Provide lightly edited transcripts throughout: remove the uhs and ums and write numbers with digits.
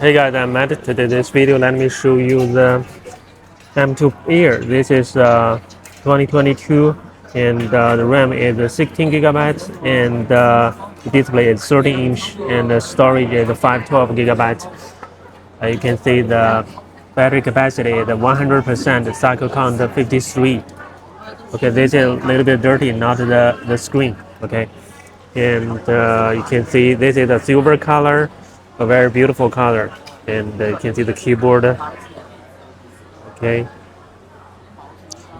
Hey guys, I'm Matt. Today this video let me show you the M2 Air. This is 2022 and the RAM is 16 gigabytes and the display is 13-inch and the storage is 512 gigabytes. You can see the battery capacity is 100%, cycle count 53. Okay, this is a little bit dirty, not the screen. Okay, and you can see this is a silver color, a very beautiful color, and you can see the keyboard. Okay,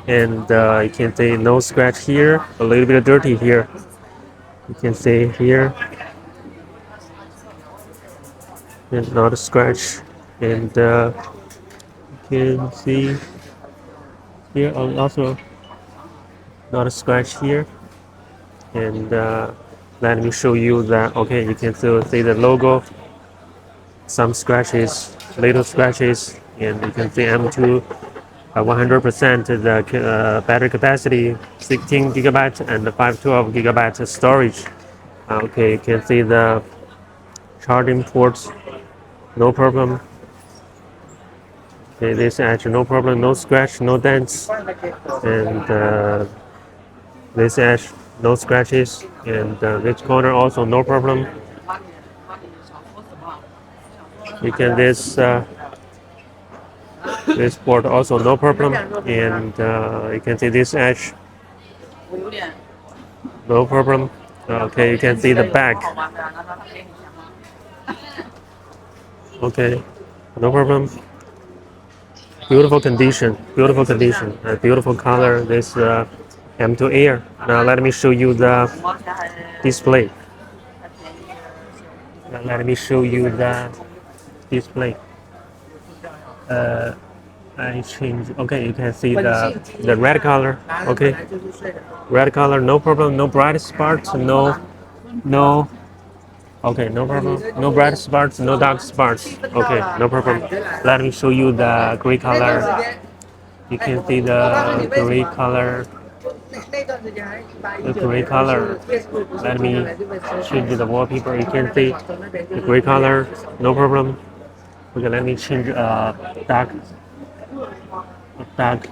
and you can see no scratch here, a little bit dirty here. You can see here, and not a scratch, and you can see here also not a scratch here, and let me show you that. Okay, you can still see the logo, some scratches, little scratches, and you can see M2 100% the battery capacity, 16 gigabytes and 512 gigabytes storage. Okay, you can see the charging ports, no problem. Okay, this edge, no problem, no scratch, no dents, and this edge, no scratches, and this corner also no problem. You can this port also no problem, and you can see this edge, no problem. Okay, you can see the back. Okay, no problem. Beautiful condition, beautiful color. This M2 Air. Now let me show you the display. Let me show you the display. I change. Okay, you can see the red color. Okay, red color, no problem. No bright spots. No. Okay, no problem. No bright spots. No dark spots. Okay, no problem. Let me show you the gray color. You can see the gray color. The gray color. Let me change the wallpaper. You can see the gray color. No problem. Okay, let me change dark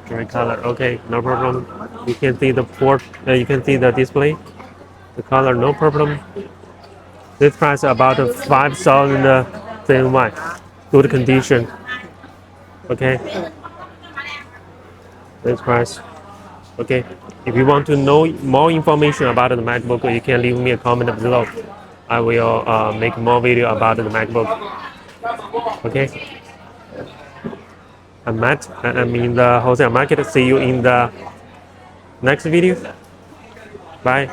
gray color. Okay, no problem. You can see the port. You can see the display. The color, no problem. This price about 5,000 CNY. Good condition. Okay. This price. Okay. If you want to know more information about the MacBook, you can leave me a comment below. I will make more video about the MacBook. Okay. I'm Matt. I'm in the wholesale market. See you in the next video. Bye.